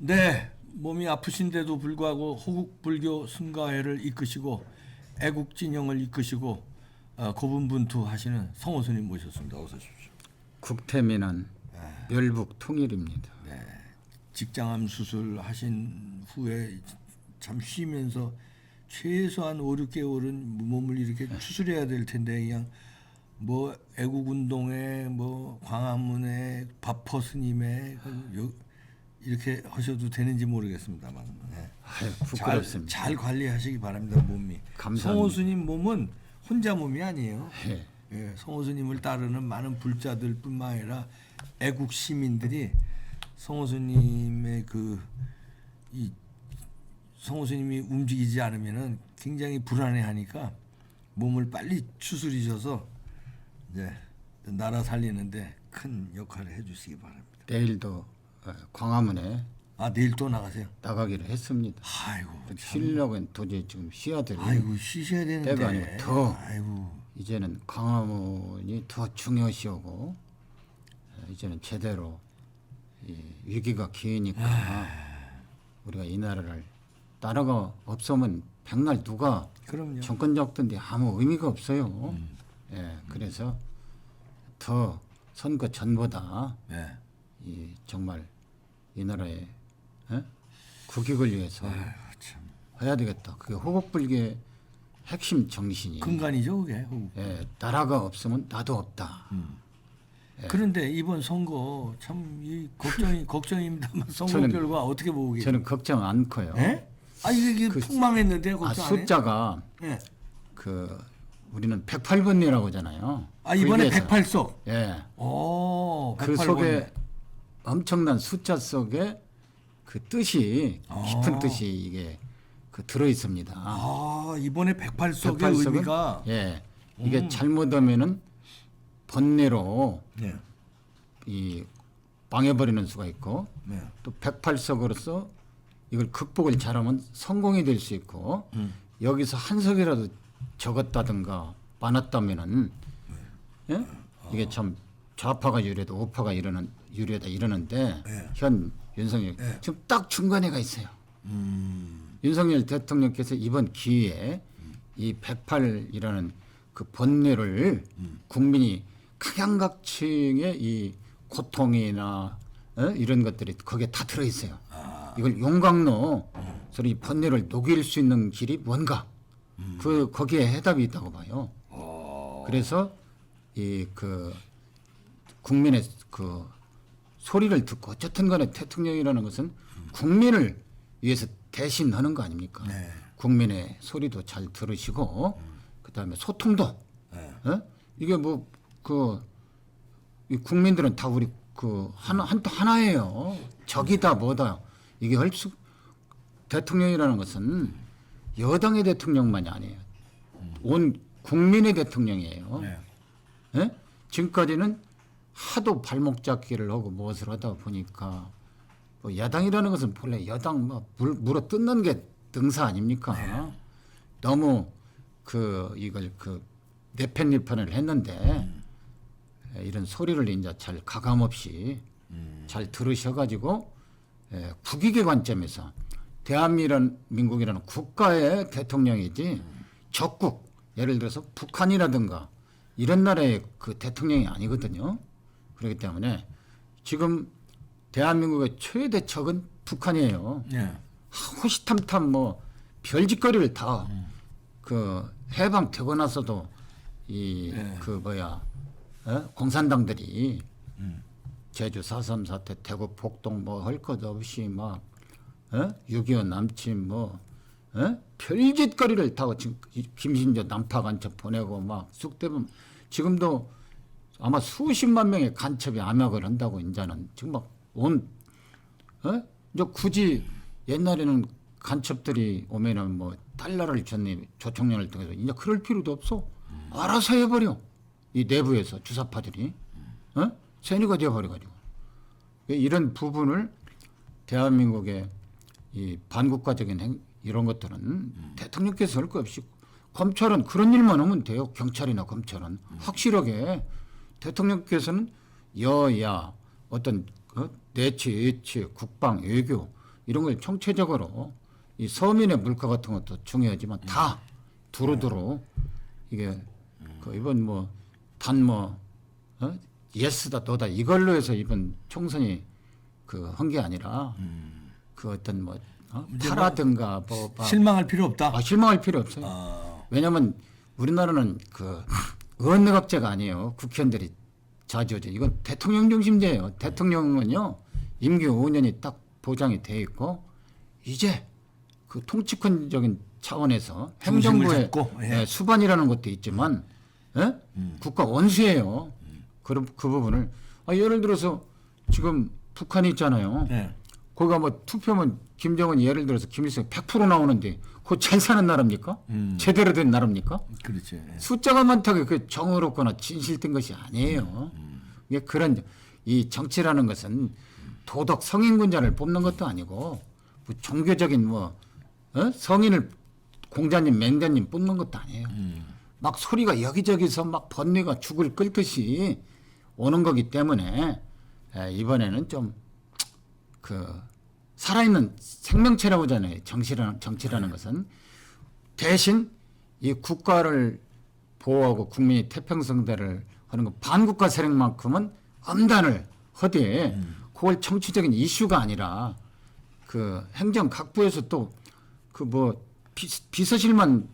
네, 몸이 아프신데도 불구하고 호국 불교 승가회를 이끄시고 애국 진영을 이끄시고 고분분투하시는 성호 스님 모셨습니다. 어서 오십시오. 국태민은 멸북 통일입니다. 직장암 수술하신 후에 참 쉬면서 최소한 5, 6개월은 몸을 이렇게 추스려야 될 텐데 그냥 뭐 애국운동회 뭐 광화문에 바퍼 스님의 이렇게 하셔도 되는지 모르겠습니다만 아유, 부끄럽습니다. 잘 관리하시기 바랍니다. 몸이. 감사합니다. 성호 스님 몸은 혼자 몸이 아니에요. 예. 예, 성호 스님을 따르는 많은 불자들뿐만 아니라 애국 시민들이 성호 스님의 이 성호 스님이 움직이지 않으면은 굉장히 불안해하니까 몸을 빨리 추스리셔서 이제 나라 살리는데 큰 역할을 해주시기 바랍니다. 내일도 광화문에 내일 또 나가세요? 나가기로 했습니다. 아이고, 쉬려고 도저히 지금 쉬어야 될 아이고 쉬셔야 되는데. 때가 아니고 더 아이고. 이제는 광화문이 더 중요시하고 이제는 제대로 이 위기가 기니까 우리가 이 나라를 나라가 없으면 백날 누가 그럼요. 정권 잡던데 아무 의미가 없어요. 예, 그래서 더 선거 전보다 네. 이 정말 이 나라의 국익을 위해서 참. 해야 되겠다. 그게 호국불교의 핵심 정신이. 근간이죠, 그게. 예, 나라가 없으면 나도 없다. 그런데 이번 선거 참 이 걱정입니다만 선거 저는- 결과 어떻게 보고 계세요? 저는 걱정 않고요. 예? 이게 폭망했는데 걱정 안 해요? 숫자가 예. 우리는 108번이라고 하잖아요. 이번에 불교에서. 108석. 예. 오, 그 108번. 속에 엄청난 숫자 속에 그 뜻이 깊은 뜻이 이게 들어 있습니다. 이번에 108석의 108석은 의미가 이게 잘못하면은 번뇌로 네. 이 망해버리는 수가 있고 네. 또 108석으로서 이걸 극복을 잘하면 성공이 될 수 있고 여기서 한 석이라도 적었다든가 많았다면은 이게 참 좌파가 유리하다 우파가 유리하다 이러는데 현 윤석열 지금 딱 중간에 가 있어요. 윤석열 대통령께서 이번 기회에 이 108이라는 그 번뇌를 국민이 각양각층의 이 고통이나 이런 것들이 거기에 다 들어 있어요. 이걸 용광로 소리 번뇌를 녹일 수 있는 길이 뭔가 거기에 해답이 있다고 봐요. 그래서 이 국민의 소리를 듣고 어쨌든 간에 대통령이라는 것은 국민을 위해서 대신 하는 거 아닙니까? 네. 국민의 소리도 잘 들으시고 그다음에 소통도 이게 이 국민들은 다 우리 하나예요. 적이다 뭐다 이게 대통령이라는 것은 여당의 대통령만이 아니에요. 온 국민의 대통령이에요. 네. 예? 지금까지는 하도 발목 잡기를 하고 무엇을 하다 보니까 야당이라는 것은 본래 여당 물어 뜯는 게 능사 아닙니까? 너무 이걸 내편일편을 했는데 이런 소리를 이제 잘 가감 없이 잘 들으셔가지고 국익의 관점에서 대한민국이라는 국가의 대통령이지 적국 예를 들어서 북한이라든가 이런 나라의 그 대통령이 아니거든요. 그렇기 때문에 지금 대한민국의 최대 적은 북한이에요. 호시탐탐 별짓거리를 다 해방되고 나서도 공산당들이 제주 4.3 사태, 대구 폭동 할 것 없이 6.25 남침 별짓거리를 다 지금 김신조 난파 간첩 보내고 쑥대면 지금도 아마 수십만 명의 간첩이 암약을 한다고 이제는 지금 이제 굳이 옛날에는 간첩들이 오면은 달러를 줬니 조총련을 통해서 이제 그럴 필요도 없어. 알아서 해버려. 이 내부에서 주사파들이 세뇌가 되어버려가지고 이런 부분을 대한민국의 이 반국가적인 이런 것들은 대통령께서 할 거 없이 검찰은 그런 일만 하면 돼요. 경찰이나 검찰은 확실하게 대통령께서는 여야 어떤 내치, 예치, 국방, 외교 이런 걸 총체적으로 이 서민의 물가 같은 것도 중요하지만 다 두루두루 이게 그 이번 뭐 단 뭐 예스다 너다 이걸로 해서 이번 총선이 그 한 게 아니라 그 어떤 뭐 파라든가 뭐 실망할 필요 없다. 실망할 필요 없어요. 왜냐하면 우리나라는 그 의원내각제가 아니에요. 국회의원들이 자주하죠. 이건 대통령 중심제예요. 대통령은요 임기 5년이 딱 보장이 돼 있고 이제 그 통치권적인 차원에서 행정부의 수반이라는 것도 있지만 국가 원수예요. 그 부분을 예를 들어서 지금 북한이 있잖아요. 거기가 뭐 투표면 김정은이 예를 들어서 김일성 100% 나오는데 그거 잘 사는 나라입니까? 제대로 된 나라입니까? 그렇지. 숫자가 많다고 그 정의롭거나 진실된 것이 아니에요. 이게 그런 이 정치라는 것은 도덕 성인군자를 뽑는 것도 아니고 뭐 종교적인 뭐 성인을 공자님, 맹자님 뽑는 것도 아니에요. 막 소리가 여기저기서 막 번뇌가 죽을 끓듯이 오는 거기 때문에 이번에는 좀 그 살아있는 생명체라고 하잖아요. 정치라는 것은 대신 이 국가를 보호하고 국민이 태평성대를 하는 거 반국가 세력만큼은 엄단을 하되 그걸 정치적인 이슈가 아니라 그 행정 각부에서 또 그 뭐 비서실만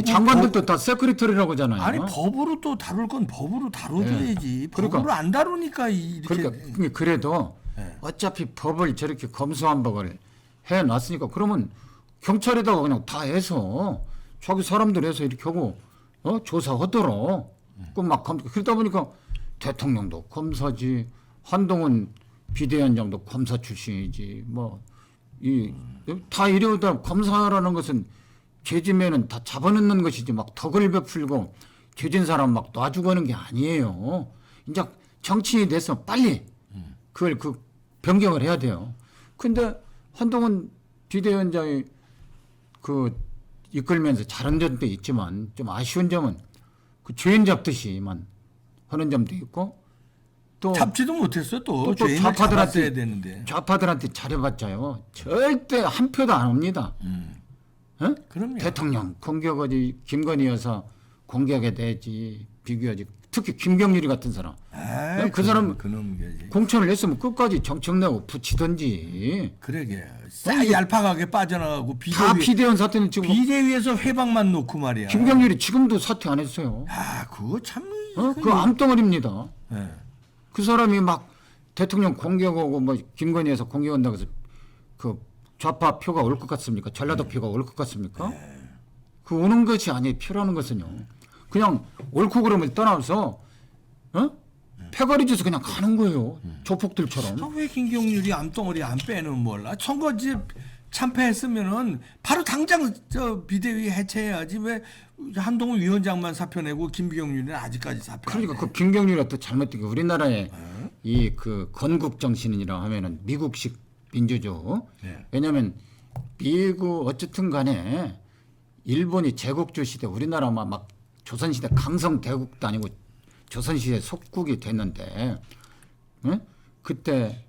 장관들도 다 세크리터리라고 하잖아요. 아니 법으로 또 다룰 건 법으로 다뤄줘야지. 법으로 안 다루니까 이렇게. 그러니까 그래도 어차피 법을 저렇게 검수완박을 해놨으니까 그러면 경찰에다가 그냥 다 해서 자기 사람들 해서 이렇게 하고 조사하도록 막 그러다 보니까 대통령도 검사지 한동훈 비대위원장도 검사 출신이지 뭐 다 이러다 검사라는 것은 죄지면은 다 잡아넣는 것이지 막 덕을 베풀고 죄진 사람 막 놔주고 하는 게 아니에요. 이제 정치인이 돼서 빨리 그걸 변경을 해야 돼요. 근데 한동훈 비대위원장이 그 이끌면서 잘한 점도 있지만 좀 아쉬운 점은 그 죄인 잡듯이만 하는 점도 있고 또 잡지도 못했어 또 죄인을 잡았어야 되는데. 좌파들한테 잘해봤자요 절대 한 표도 안 옵니다. 그럼요. 대통령 공격하지 김건희 여사 공격에 대지 비교하지 특히 김경률이 같은 사람 그 사람 공천을 했으면 끝까지 정청내고 붙이든지 그러게 싹 얄팍하게 빠져나가고 다 비대위원 사태는 지금 비대위에서 회방만 놓고 말이야. 김경률이 지금도 사퇴 안 했어요. 그거 참 그거 암덩어리입니다. 그 사람이 막 대통령 공격하고 뭐 김건희 여사 공격한다고 해서 그 좌파 표가 올 것 같습니까? 전라도 표가 올 것 같습니까? 그 오는 것이 아니에요. 표라는 것은요. 그냥 옳고 그름을 떠나서 패거리 져서 그냥 가는 거예요. 조폭들처럼. 왜 김경률이 암덩어리 안 빼는 몰라? 선거지 참패했으면은 바로 당장 저 비대위 해체해야지. 왜 한동훈 위원장만 사표 내고 김경률은 아직까지 사표. 그러니까 그 김경률이 또 잘못된 게 우리나라의 이 그 건국 정신이라 하면은 미국식 민주주의. 왜냐하면 미국 어쨌든 간에 일본이 제국주 시대 우리나라만 막 조선시대 강성 대국도 아니고 조선시대 속국이 됐는데 그때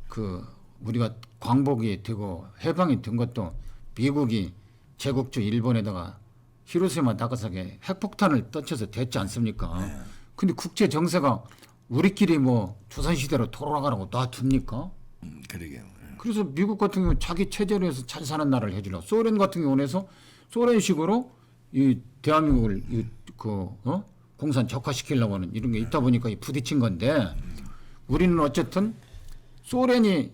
그 우리가 광복이 되고 해방이 된 것도 미국이 제국주 일본에다가 히로시마 나가사키에 핵폭탄을 떨쳐서 됐지 않습니까? 근데 국제 정세가 우리끼리 뭐 조선시대로 돌아가라고 놔둡니까? 그러게요. 그래서 미국 같은 경우 자기 체제로 해서 잘 사는 나라를 해주려고 소련 같은 경우에서 소련식으로 이 대한민국을 공산 적화시키려고 하는 이런 게 있다 보니까 부딪힌 건데 우리는 어쨌든 소련이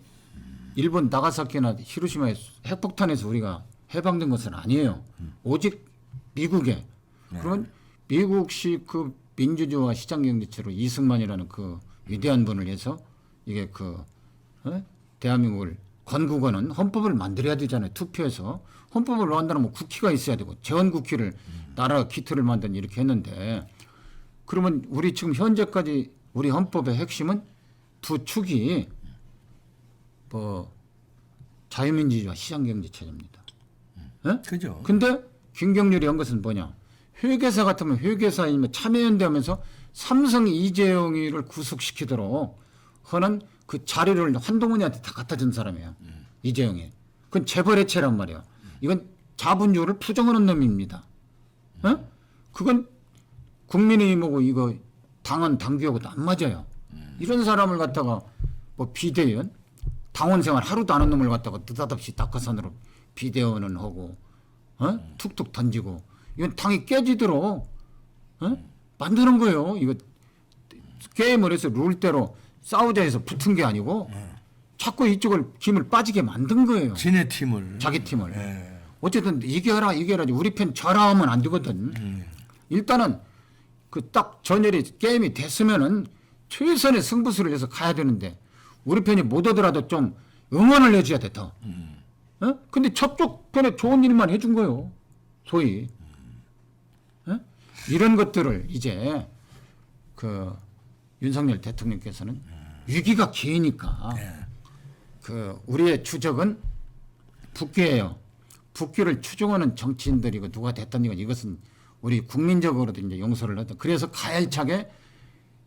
일본 나가사키나 히로시마에 핵폭탄에서 우리가 해방된 것은 아니에요. 오직 미국에 그러면 미국식 그 민주주의와 시장경제체로 이승만이라는 그 위대한 분을 해서 이게 대한민국을 건국하는 헌법을 만들어야 되잖아요. 투표해서 헌법을 만들면 국회가 있어야 되고 재헌국회를 나라 기틀을 만든 이렇게 했는데 그러면 우리 지금 현재까지 우리 헌법의 핵심은 두 축이 뭐 자유민주주의와 시장경제체제입니다. 그죠. 근데 김경률이 한 것은 뭐냐? 회계사 같으면 회계사이면 참여연대하면서 삼성 이재용이를 구속시키도록 하는 그 자료를 한동훈이한테 다 갖다 준 사람이에요. 이재용이. 그건 재벌해체란 말이야. 이건 자본주의를 부정하는 놈입니다. 어? 그건 국민의힘하고 이거 당원 당규하고도 안 맞아요. 이런 사람을 갖다가 뭐 비대위원 당원 생활 하루도 안 한 놈을 갖다가 느닷없이 낙하산으로 비대위원은 하고 툭툭 던지고 이건 당이 깨지도록 만드는 거예요. 이거 게임을 해서 룰대로 싸우자 해서 붙은 게 아니고 자꾸 이쪽을 힘을 빠지게 만든 거예요. 지네 팀을. 자기 팀을. 예. 어쨌든 이겨라 우리 편 져라 하면 안 되거든. 일단은 그 딱 전열이 게임이 됐으면은 최선의 승부수를 해서 가야 되는데 우리 편이 못 오더라도 좀 응원을 해줘야 돼 더. 근데 저쪽 편에 좋은 일만 해준 거예요. 소위. 이런 것들을 이제 그 윤석열 대통령께서는 위기가 기니까 그 우리의 추적은 북귀예요. 북귀를 추종하는 정치인들이고 누가 됐든 이것은 우리 국민적으로도 이제 용서를 하다. 그래서 가열차게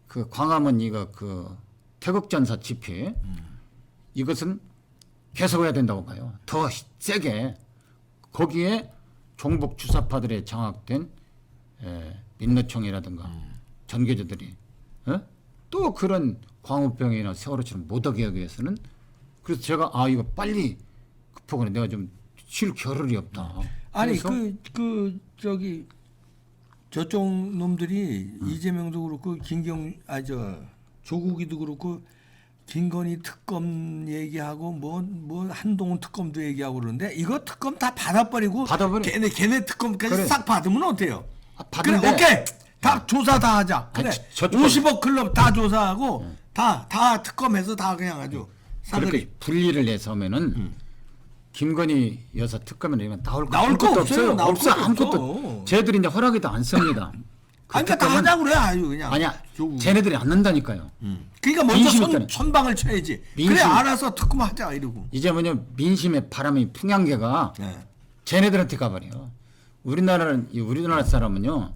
그 광화문 이거 그 태극전사 집회 이것은 계속해야 된다고 봐요. 더 세게 거기에 종북 주사파들의 장악된 민노총이라든가 전교조들이 또 그런 광우병이나 세월호처럼 못 오게 하기 위해서는 그래서 제가 이거 빨리 급하거든 내가 좀 쉴 겨를이 없다. 아니 그래서 저기 저쪽 놈들이 이재명도 그렇고 조국이도 그렇고 김건희 특검 얘기하고 뭐 한동훈 특검도 얘기하고 그러는데 이거 특검 다 받아버리고 걔네 특검까지 그래. 싹 받으면 어때요? 받은데, 그래 오케이 다 조사 다 하자. 그래 50억 클럽 다 조사하고 다 특검해서 다 그냥 아주 그렇게 분리를 해서 하면은 김건희 여사 특검은 이런 나올 거 없어요. 나올 없어 것도 아무것도 없어. 쟤들이 이제 허락이도 안 씁니다. 그러니까 다 하자고 그래 아주 그냥. 아니야. 쟤네들이 안 넣는다니까요. 그러니까 먼저 선방을 쳐야지. 그래 알아서 특검하자 이러고. 이제 뭐냐 민심의 바람이 풍향계가 쟤네들한테 가버려. 우리나라 사람은요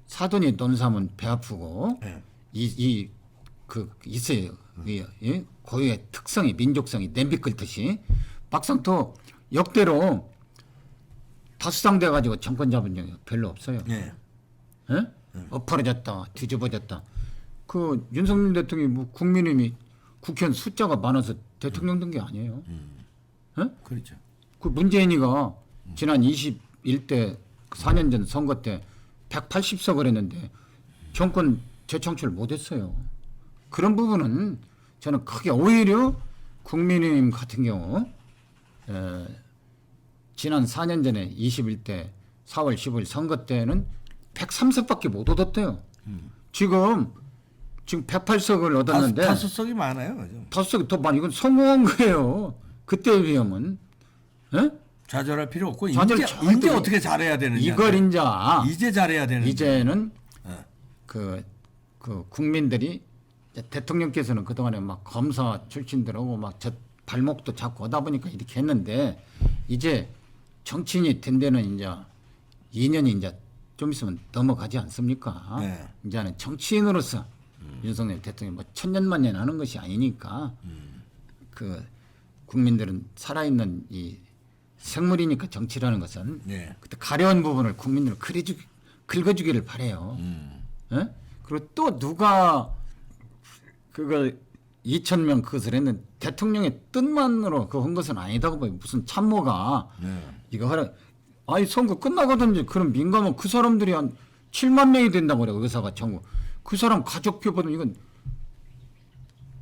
사돈이 논사면 배 아프고 있어요. 고유의 특성이 민족성이 냄비 끓듯이 막상 또 역대로 다수당돼 가지고 정권 잡은 적이 별로 없어요. 엎어졌다 뒤집어졌다. 그 윤석열 대통령이 뭐 국민의힘이 국회의원 숫자가 많아서 대통령 된 게 아니에요. 그렇죠. 그 문재인이가 지난 21대 4년 전 선거 때 180석을 했는데 정권 재창출 못했어요. 그런 부분은 저는 크게 오히려 국민의힘 같은 경우 지난 4년 전에 21대 4월 15일 선거 때는 103석밖에 못 얻었대요. 지금 108석을 얻었는데 5석이 많아요. 5석이 더 많이 이건 성공한 거예요. 그때에 비하면. 좌절할 필요 없고 이제 어떻게 잘해야 되느냐. 이걸 이제 잘해야 되는. 이제는 그 국민들이 대통령께서는 그동안에 막 검사 출신들하고 막 저 발목도 잡고 하다 보니까 이렇게 했는데 이제 정치인이 된 데는 이제 2년이 이제 좀 있으면 넘어가지 않습니까? 이제는 정치인으로서 윤석열 대통령이 뭐 천년만년 하는 것이 아니니까 그 국민들은 살아있는 이 생물이니까 정치라는 것은 그때 가려운 부분을 국민들은 긁어주기를 바래요. 그리고 또 누가 그걸 2,000명 그것을 했는데 대통령의 뜻만으로 그 한 것은 아니다고 봐요. 무슨 참모가 이거 하라. 선거 끝나거든요. 그럼 민감한 그 사람들이 한 7만 명이 된다고 그래요. 의사가 전국. 그 사람 가족표보다 이건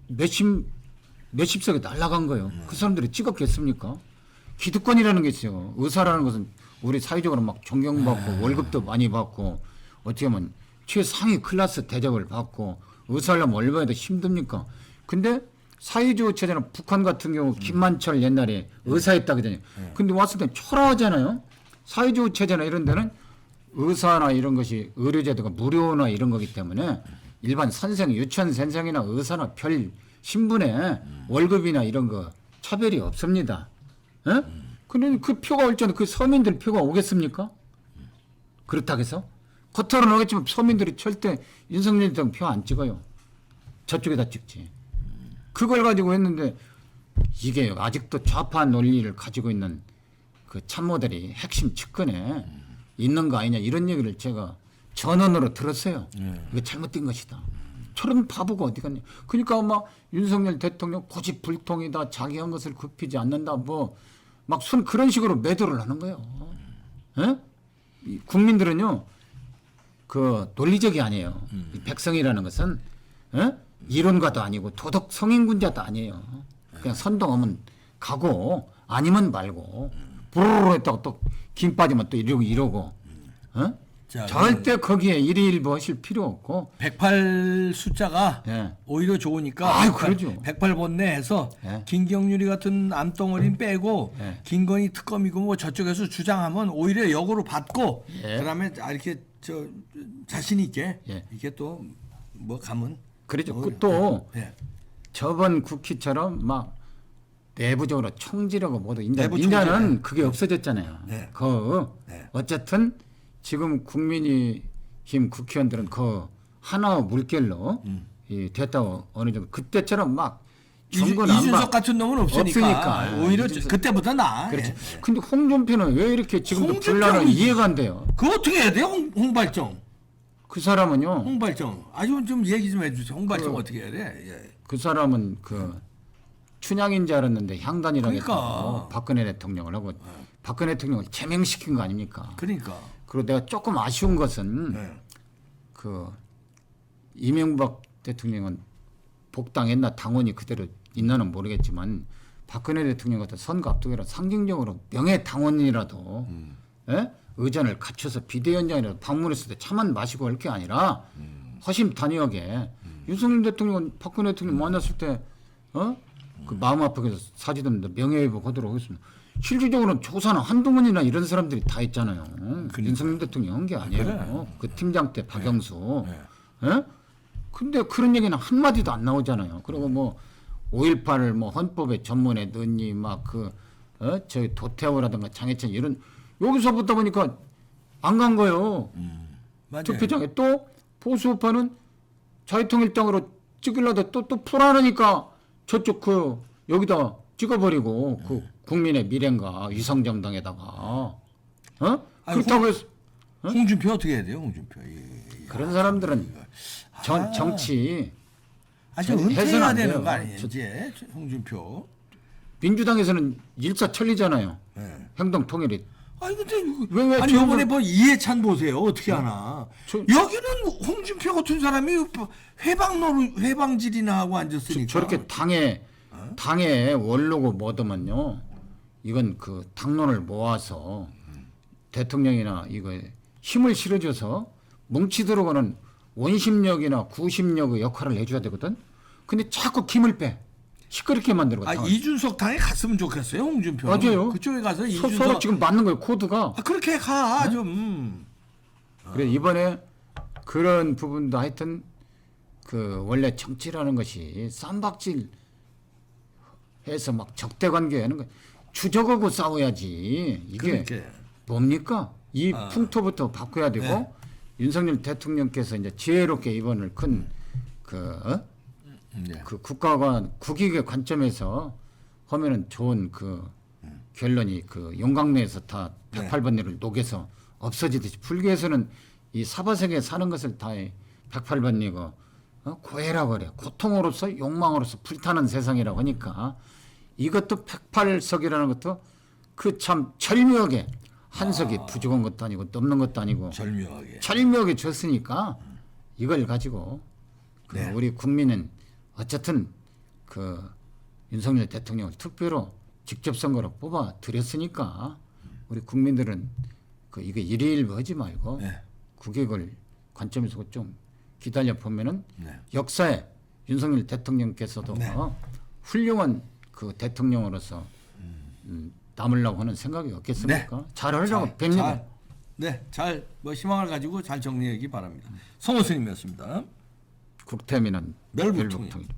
몇십 석이 날아간 거예요. 그 사람들이 찍었겠습니까? 기득권이라는 게 있어요. 의사라는 것은 우리 사회적으로 막 존경받고 월급도 많이 받고 어떻게 보면 최상위 클래스 대접을 받고 의사하려면 얼마나 더 힘듭니까? 근데 사회주의 체제는 북한 같은 경우 김만철 옛날에 의사했다 그러잖아요. 근데 왔을 때 초라하잖아요. 사회주의 체제나 이런 데는 의사나 이런 것이 의료제도가 무료나 이런 거기 때문에 일반 선생, 유치원 선생이나 의사나 별 신분에 월급이나 이런 거 차별이 없습니다. 근데 그 표가 올 때는 그 서민들 표가 오겠습니까? 그렇다고 해서 겉으로는 오겠지만 서민들이 절대 윤석열 대통령 표 안 찍어요. 저쪽에다 찍지. 그걸 가지고 했는데 이게 아직도 좌파 논리를 가지고 있는 그 참모들이 핵심 측근에 있는 거 아니냐 이런 얘기를 제가 전원으로 들었어요. 이거 잘못된 것이다. 저런 바보가 어디 갔냐. 그러니까 막 윤석열 대통령 고집불통이다. 자기 한 것을 굽히지 않는다. 뭐 막 순 그런 식으로 매도를 하는 거예요. 예? 이 국민들은요. 그 논리적이 아니에요. 이 백성이라는 것은 이론가도 아니고 도덕 성인군자도 아니에요. 그냥 선동하면 가고 아니면 말고 부르르 했다고 또 김 빠지면 또 이러고 자, 절대 거기에 일희일비 하실 필요 없고 108 숫자가 예. 오히려 좋으니까 아유, 그러죠. 108번 내에서 예. 김경률이 같은 암덩어리는 빼고 예. 김건희 특검이고 뭐 저쪽에서 주장하면 오히려 역으로 받고 예. 그다음에 이렇게 자신 있게 예. 이게 또 뭐 가면 그러죠. 또 예. 저번 국회처럼 막 내부적으로 총질하고 모두 내부 인자는 총질. 그게 없어졌잖아요. 네. 네. 어쨌든 지금 국민의힘 국회의원들은 그 하나의 물결로 이 됐다고 어느 정도 그때처럼 막 정권 안 이준석 봐. 같은 놈은 없으니까 오히려 이준석. 그때보다 나아. 그렇죠. 예. 근데 홍준표는 왜 이렇게 지금도 홍준표는- 분란을 이해가 안 돼요. 그거 어떻게 해야 돼요? 홍발정. 그 사람은요. 홍발정. 아주 좀 얘기 좀 해주세요. 홍발정 어떻게 해야 돼? 예. 그 사람은 그 춘향인 줄 알았는데 향단이라고 그러니까. 했다고 박근혜 대통령을 하고 박근혜 대통령을 제명시킨 거 아닙니까? 그러니까. 그리고 내가 조금 아쉬운 것은 네. 그 이명박 대통령은 복당했나 당원이 그대로 있나는 모르겠지만 박근혜 대통령 같은 선거 앞두기라 상징적으로 명예 당원이라도 예? 의전을 갖춰서 비대위원장이라도 방문했을 때 차만 마시고 할 게 아니라 허심탄회하게 윤석열 대통령은 박근혜 대통령 만났을 때 그 마음 아프게 사지던데 명예회복 하도록 하겠습니다. 실질적으로는 조사는 한동훈이나 이런 사람들이 다 했잖아요. 윤석열 대통령 한 게 아니에요. 그 팀장 때 박영수. 예? 근데 그런 얘기는 한마디도 안 나오잖아요. 그리고 뭐 5.18을 뭐 헌법에 전문에 넣니 막 저기 도태우라든가 장해찬 이런 여기서부터 보니까 안 간 거예요. 맞아요. 투표장에 또 보수파는 자유통일당으로 찍으려다 또 풀어내니까 저쪽 여기다 찍어버리고 그 국민의 미래인가 위성정당에다가 아니, 그렇다고 해서 홍준표 어떻게 해야 돼요? 홍준표. 그런 사람들은 정치 아주 해서는 은퇴해야 안 되는 돼요. 거 아니에요? 이제 홍준표. 민주당에서는 일사천리잖아요. 네. 행동 통일이. 아니 근데 왜 아니 지금은- 이번에 뭐 이해찬 보세요. 어떻게 하나? 저- 여기는 홍준표 같은 사람이 회방질이나 하고 앉았으니까. 저렇게 당의 원로고 뭐더만요. 이건 그 당론을 모아서 대통령이나 이거 힘을 실어줘서 뭉치도록 하는 원심력이나 구심력의 역할을 해줘야 되거든. 근데 자꾸 힘을 빼. 시끄럽게 만들고. 아 이준석 당에 갔으면 좋겠어요, 홍준표. 맞아요. 그쪽에 가서 서로 이준석 지금 맞는 거예요. 코드가. 그렇게 가 좀. 그래 이번에 그런 부분도 하여튼 그 원래 정치라는 것이 쌈박질 해서 막 적대 관계하는 거 추적하고 싸워야지. 이게 그렇게. 뭡니까? 이 풍토부터 바꿔야 되고 네. 윤석열 대통령께서 이제 지혜롭게 이번을 큰 네. 그 국가가 국익의 관점에서 하면은 좋은 그 결론이 그 용광로에서 다 108번뇌를 녹여서 없어지듯이 불교에서는 이 사바세계에 사는 것을 다 108번뇌고 고해라고 그래. 고통으로서 욕망으로서 불타는 세상이라고 하니까 이것도 108석이라는 것도 그 참 절묘하게 한 석이 부족한 것도 아니고 넘는 것도 아니고 절묘하게 줬으니까 이걸 가지고 그 네. 우리 국민은 어쨌든 그 윤석열 대통령을 투표로 직접 선거로 뽑아 드렸으니까 우리 국민들은 그 이게 일희일비 하지 말고 네. 국익을 관점에서 좀 기다려 보면은 네. 역사에 윤석열 대통령께서도 네. 훌륭한 그 대통령으로서 남으려고 하는 생각이 없겠습니까? 네. 잘 하려고 뵙니다. 잘 희망을 가지고 잘 정리하기 바랍니다. 성호 스님이었습니다. 국태민은 멸북통일. 멸북통일.